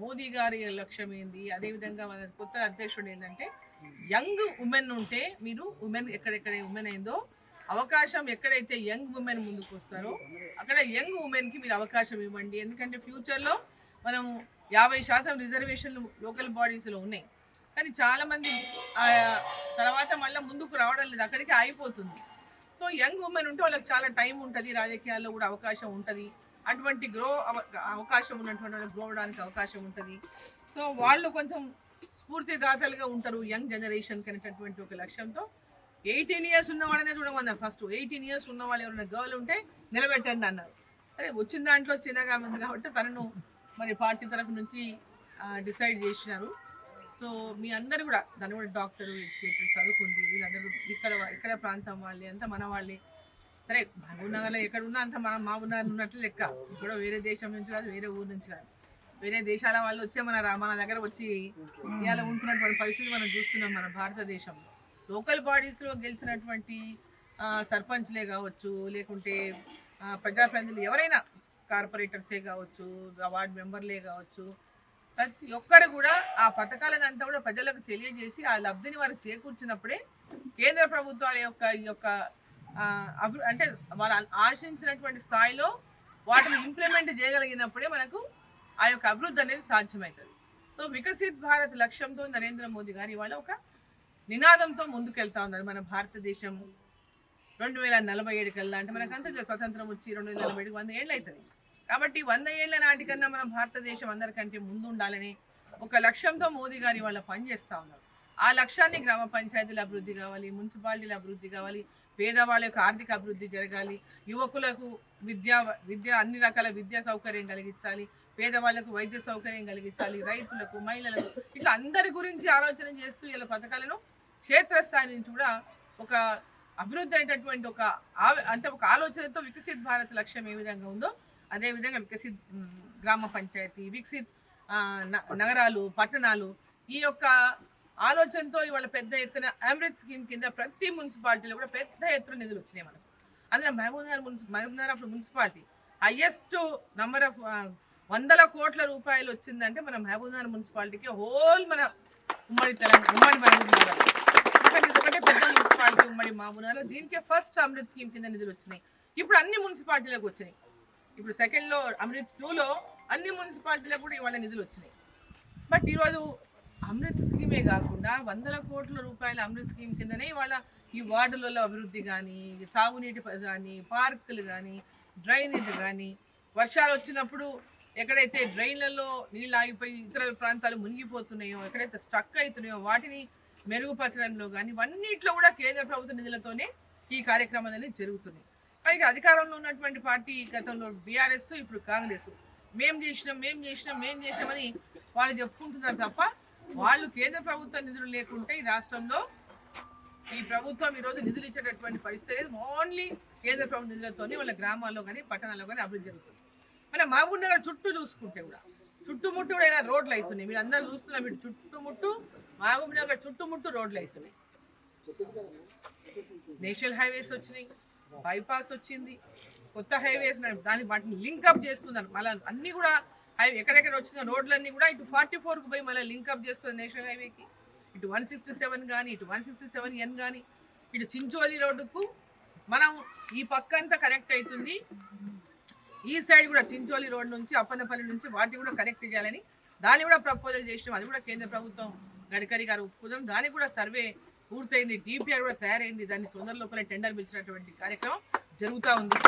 మోదీ గారి లక్ష్యం ఏంది, అదేవిధంగా మన కొత్త అధ్యక్షుడు ఏంటంటే యంగ్ ఉమెన్ ఉంటే మీరు ఉమెన్ ఎక్కడెక్కడ ఉమెన్ అయిందో అవకాశం ఎక్కడైతే యంగ్ ఉమెన్ ముందుకు వస్తారో అక్కడ యంగ్ ఉమెన్కి మీరు అవకాశం ఇవ్వండి. ఎందుకంటే ఫ్యూచర్లో మనం 50% రిజర్వేషన్లు లోకల్ బాడీస్లో ఉన్నాయి, కానీ చాలామంది తర్వాత మళ్ళీ ముందుకు రావడం లేదు, అక్కడికి అయిపోతుంది. సో యంగ్ ఉమెన్ ఉంటే వాళ్ళకి చాలా టైం ఉంటుంది, రాజకీయాల్లో కూడా అవకాశం ఉంటుంది, అటువంటి అవకాశం ఉన్నటువంటి వాళ్ళకి గ్రో అవడానికి అవకాశం ఉంటుంది. సో వాళ్ళు కొంచెం స్ఫూర్తిదాతలుగా ఉంటారు యంగ్ జనరేషన్కి అనేటటువంటి ఒక లక్ష్యంతో 18 years ఉన్న వాళ్ళనే చూడమన్నారు. ఫస్ట్ 18 years ఉన్న వాళ్ళు ఎవరైనా గర్ల్ ఉంటే నిలబెట్టండి అన్నారు. సరే వచ్చిన దాంట్లో చిన్నగా ఉంది కాబట్టి తనను మరి పార్టీ తరఫు నుంచి డిసైడ్ చేసినారు. సో మీ అందరూ కూడా దాన్ని కూడా డాక్టరు, ఎడ్యుకేటర్, చదువుకుంది, వీళ్ళందరూ ఇక్కడ ప్రాంతం వాళ్ళే, అంతా మన వాళ్ళే. సరే మహబూబ్నగర్లో ఎక్కడున్నా అంత మనం మహబూబ్నగర్ ఉన్నట్లు లెక్క. ఇప్పుడు వేరే దేశం నుంచి కాదు, వేరే ఊరు నుంచి కాదు, వేరే దేశాల వాళ్ళు వచ్చే మన దగ్గర వచ్చి ఇవాళ ఉంటున్నటువంటి పరిస్థితి మనం చూస్తున్నాం. మన భారతదేశంలో లోకల్ బాడీస్లో గెలిచినటువంటి సర్పంచ్లే కావచ్చు, లేకుంటే ప్రజాప్రతినిధులు ఎవరైనా, కార్పొరేటర్సే కావచ్చు, వార్డు మెంబర్లే కావచ్చు, ప్రతి ఒక్కరు కూడా ఆ పథకాలను అంతా కూడా ప్రజలకు తెలియజేసి ఆ లబ్ధిని వారికి చేకూర్చినప్పుడే కేంద్ర ప్రభుత్వాల యొక్క అంటే వాళ్ళు ఆశించినటువంటి స్థాయిలో వాటిని ఇంప్లిమెంట్ చేయగలిగినప్పుడే మనకు ఆ యొక్క అభివృద్ధి అనేది సాధ్యమవుతుంది. సో వికసిత్ భారత్ లక్ష్యంతో నరేంద్ర మోదీ గారు ఇవాళ ఒక నినాదంతో ముందుకెళ్తా ఉన్నారు. మన భారతదేశం 2047 కల్లా, అంటే మనకంతా స్వతంత్రం వచ్చి 2047 100 ఏళ్ళు అవుతుంది కాబట్టి 100 ఏళ్ల నాటికన్నా మన భారతదేశం అందరికంటే ముందు ఉండాలని ఒక లక్ష్యంతో మోదీ గారు ఇవాళ పనిచేస్తూ ఉన్నారు. ఆ లక్ష్యాన్ని గ్రామ పంచాయతీల అభివృద్ధి కావాలి, మున్సిపాలిటీల అభివృద్ధి కావాలి, పేదవాళ్ళ యొక్క ఆర్థిక అభివృద్ధి జరగాలి, యువకులకు విద్య అన్ని రకాల విద్యా సౌకర్యం కలిగించాలి, పేదవాళ్లకు వైద్య సౌకర్యం కలిగించాలి, రైతులకు, మహిళలకు, ఇట్లా అందరి గురించి ఆలోచన చేస్తూ ఇలా పథకాలను క్షేత్రస్థాయి నుంచి కూడా ఒక అభివృద్ధి అయినటువంటి ఒక ఆలోచనతో వికసిత్ భారత్ లక్ష్యం ఏ విధంగా ఉందో అదేవిధంగా వికసిత్ గ్రామ పంచాయతీ, వికసిత్ నగరాలు, పట్టణాలు, ఈ యొక్క ఆలోచనతో ఇవాళ పెద్ద ఎత్తున అమృత్ స్కీమ్ కింద ప్రతి మున్సిపాలిటీలో కూడా పెద్ద ఎత్తున నిధులు వచ్చినాయి మనకు. అందులో మహబూబ్నగర్ అప్పుడు మున్సిపాలిటీ హైయెస్ట్ నంబర్ ఆఫ్ 100 కోట్ల రూపాయలు వచ్చిందంటే మన మహబూబ్నగర్ మున్సిపాలిటీకి హోల్ మన ఉమ్మడి మహబూబ్నగర్ ఒకటే పెద్ద మున్సిపాలిటీ ఉమ్మడి మహబూబ్నగర్. దీనికే ఫస్ట్ అమృత్ స్కీమ్ కింద నిధులు వచ్చినాయి. ఇప్పుడు అన్ని మున్సిపాలిటీలకు వచ్చినాయి. ఇప్పుడు సెకండ్లో అమృత్ 2లో అన్ని మున్సిపాలిటీలకు కూడా ఇవాళ నిధులు వచ్చినాయి. బట్ ఈరోజు అమృత్ స్కీమే కాకుండా 100 కోట్ల రూపాయల అమృత్ స్కీమ్ కిందనే ఇవాళ ఈ వార్డులలో అభివృద్ధి కానీ, తాగునీటి కానీ, పార్కులు కానీ, డ్రైనేజ్ కానీ, వర్షాలు వచ్చినప్పుడు ఎక్కడైతే డ్రైన్లలో నీళ్ళు ఆగిపోయి ఇతర ప్రాంతాలు మునిగిపోతున్నాయో, ఎక్కడైతే స్ట్రక్ అవుతున్నాయో వాటిని మెరుగుపరచడంలో కానీ ఇవన్నిట్లో కూడా కేంద్ర ప్రభుత్వ నిధులతోనే ఈ కార్యక్రమాలు అనేది జరుగుతున్నాయి. పైగా అధికారంలో ఉన్నటువంటి పార్టీ గతంలో బీఆర్ఎస్, ఇప్పుడు కాంగ్రెస్ మేం చేసినామని వాళ్ళు చెప్పుకుంటున్నారు తప్ప వాళ్ళు కేంద్ర ప్రభుత్వ నిధులు లేకుంటే ఈ రాష్ట్రంలో ఈ ప్రభుత్వం ఈరోజు నిధులు ఇచ్చేటటువంటి పరిస్థితి ఓన్లీ కేంద్ర ప్రభుత్వ నిధులతోనే వాళ్ళ గ్రామాల్లో కానీ పట్టణాల్లో కానీ అభివృద్ధి జరుగుతుంది. మన మహబూబ్నగర్ చుట్టూ చూసుకుంటే కూడా చుట్టుముట్టు కూడా రోడ్లు అవుతున్నాయి. మీరు అందరూ చూస్తున్నారు, మీరు మహబూబ్నగర్ చుట్టుముట్టు రోడ్లు అవుతున్నాయి. నేషనల్ హైవేస్ వచ్చినాయి, బైపాస్ వచ్చింది, కొత్త హైవేస్ వాటిని లింకప్ చేస్తున్నారు. మళ్ళీ అన్నీ కూడా ఎక్కడెక్కడ వచ్చిన రోడ్లన్నీ కూడా ఇటు 44కు పోయి మళ్ళీ లింకప్ చేస్తుంది నేషనల్ హైవేకి. ఇటు 167 కానీ, ఇటు 167N కానీ, ఇటు చించోలి రోడ్డుకు మనం ఈ పక్క అంతా కనెక్ట్ అవుతుంది. ఈ సైడ్ కూడా చించోలి రోడ్ నుంచి అప్పన్నపల్లి నుంచి వాటిని కూడా కనెక్ట్ చేయాలని దాన్ని కూడా ప్రపోజల్ చేసినాం. అది కూడా కేంద్ర ప్రభుత్వం గడ్కరీ గారు ఒప్పుకున్నాం. దానికి కూడా సర్వే పూర్తయింది, డిపిఆర్ కూడా తయారైంది. దాన్ని తొందర లోపల టెండర్ పిలిచినటువంటి కార్యక్రమం జరుగుతూ ఉంది.